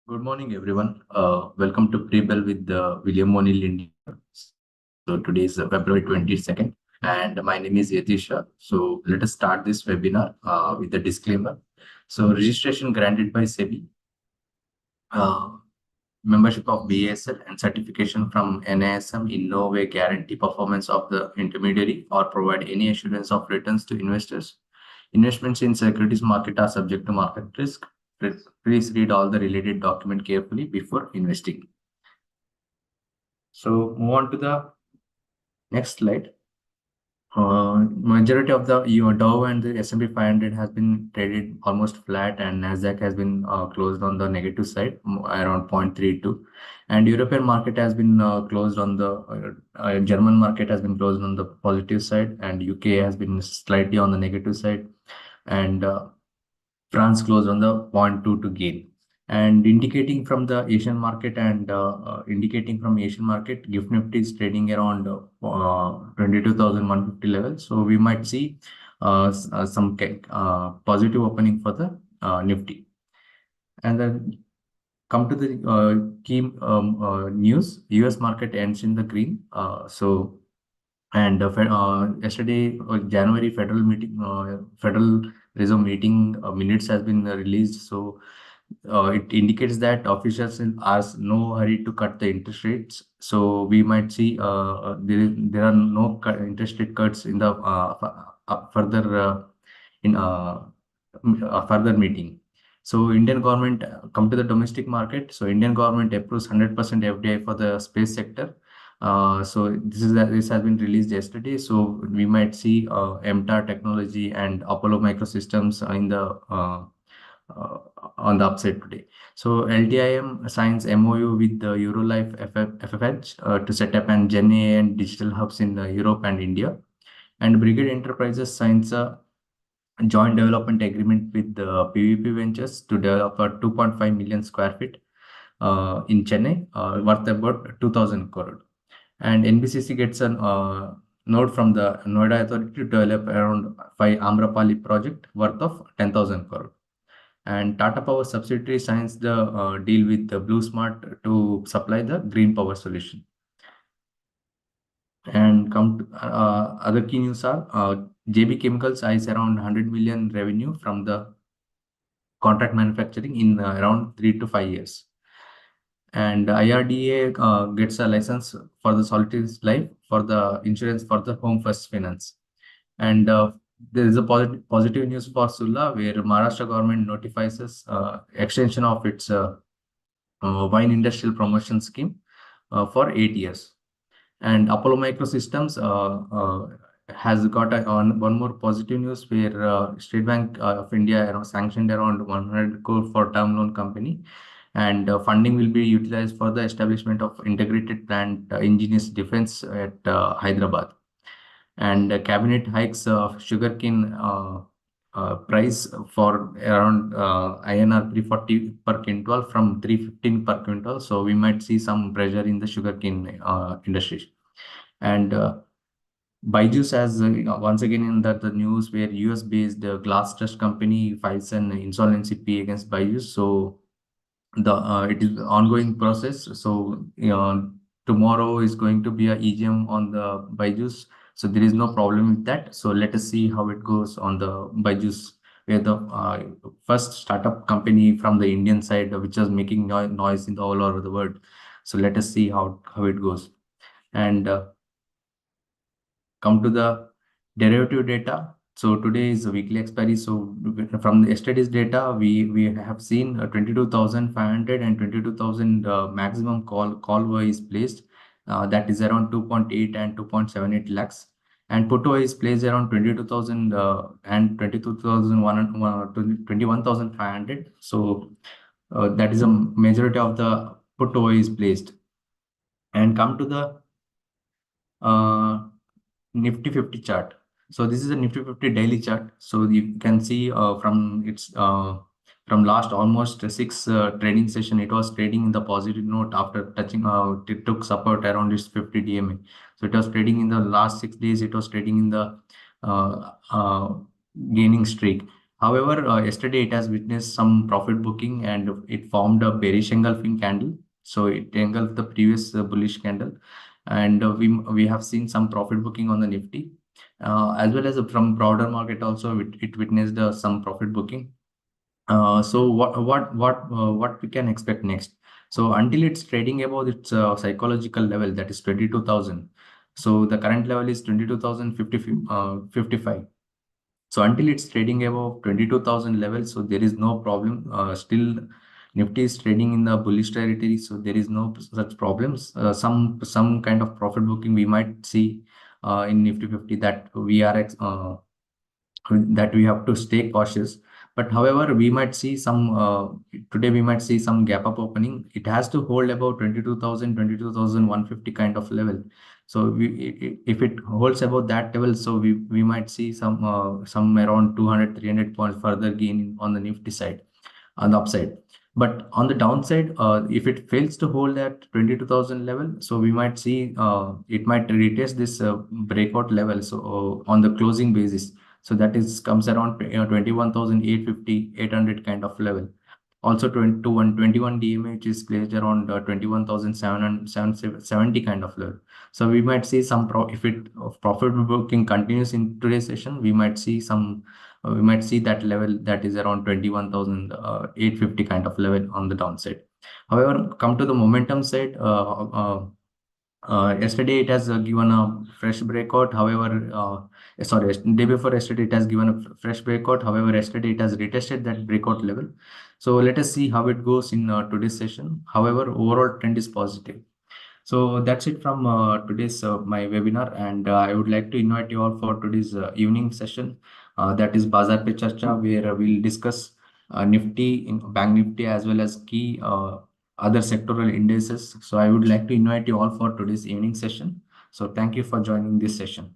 Good morning, everyone. Welcome to Pre-Bell with William O'Neill India. So today is February 22nd, and my name is Yathisha. So let us start this webinar with a disclaimer. So registration granted by SEBI, uh, membership of BASL, and certification from NISM in no way guarantee performance of the intermediary or provide any assurance of returns to investors. Investments in securities market are subject to market risk. Please read all the related document carefully before investing. So move on to the next slide. Majority of the Dow and the S&P 500 has been traded almost flat, and Nasdaq has been closed on the negative side, around 0.32, and European market has been closed on the German market has been closed on the positive side, and UK has been slightly on the negative side, and France closed on the 0.2 to gain. And indicating from the Asian market GIFT Nifty is trading around 22,150 level. So we might see some positive opening for the Nifty. And then come to the key news. US market ends in the green. Yesterday, January Federal Reserve meeting minutes has been released. So it indicates that officials are no hurry to cut the interest rates. So we might see there are no interest rate cuts in the further meeting. So Indian government come to the domestic market. So Indian government approves 100% FDI for the space sector. So this has been released yesterday. So we might see MTAR technology and Apollo Microsystems on the upside today. So LTIM signs MOU with the Eurolife FFH to set up an Gen AI and digital hubs in Europe and India. And Brigade Enterprises signs a joint development agreement with the PVP Ventures to develop a 2.5 million square feet in Chennai, worth about 2,000 crore. And NBCC gets a note from the Noida Authority to develop around 5 Amrapalli project worth of 10,000 crore. And Tata Power subsidiary signs the deal with the BluSmart to supply the green power solution. And come to other key news are JB Chemicals eyes around 100 million revenue from the contract manufacturing in around 3 to 5 years. And IRDA gets a license for the solitary life for the insurance for the home first finance. And there is a positive news for Sula, where Maharashtra government notifies us extension of its wine industrial promotion scheme for 8 years. And Apollo Microsystems has got one more positive news, where State Bank of India sanctioned around 100 crore for term loan company, and funding will be utilized for the establishment of integrated plant indigenous defense at Hyderabad. And cabinet hikes sugarcane price for around INR 340 per quintal from 315 per quintal. So we might see some pressure in the sugarcane industry. And Byju's has once again in the news, where US-based glass trust company files an insolvency plea against Byju's. So it is ongoing process. So tomorrow is going to be a EGM on the Byju's. So there is no problem with that. So let us see how it goes on the Byju's, where the first startup company from the Indian side, which was making noise in all over the world. So let us see how it goes. And come to the derivative data. So today is the weekly expiry. So from yesterday's data, we have seen 22,500 and 22,000 maximum call is placed. That is around 2.8 and 2.78 lakhs. And put is placed around 22,000 and 21,500. So that is a majority of the put is placed. And come to the Nifty 50 chart. So this is a Nifty 50 daily chart. So you can see from last almost 6 trading session, it was trading in the positive note after touching it took support around its 50 DMA. So it was trading in the last 6 days. It was trading in the gaining streak. However, yesterday it has witnessed some profit booking and it formed a bearish engulfing candle. So it engulfed the previous bullish candle, and we have seen some profit booking on the Nifty, as well as from broader market also it witnessed some profit booking. So what we can expect next? So until it's trading above its psychological level, that is 22,000. So the current level is 22,055. So until it's trading above 22,000 level, so there is no problem. Still, Nifty is trading in the bullish territory, so there is no such problems. Some kind of profit booking we might see in Nifty 50, that we have to stay cautious. But however, we might see some today we might see some gap up opening. It has to hold about 22,000, 22,150 kind of level. So if it holds about that level, so we might see some around 200, 300 points further gain on the Nifty side, on the upside. But on the downside, if it fails to hold at 22,000 level, so we might see it might retest this breakout level. So on the closing basis, so that is comes around 21,850, 800 kind of level. Also 21 DMA, which is placed around 21,770 kind of level. So we might see some if it profit booking continues in today's session, we might see that level that is around 21,850 kind of level on the downside. However, come to the momentum side, yesterday it has given a fresh breakout. However, sorry, day before yesterday it has given a fresh breakout. However, yesterday it has retested that breakout level. So let us see how it goes in today's session. However, overall trend is positive. So that's it from today's my webinar, and I would like to invite you all for today's evening session. That is Bazar Pe Charcha, where we'll discuss Nifty, Bank Nifty, as well as key other sectoral indices. So I would like to invite you all for today's evening session. So thank you for joining this session.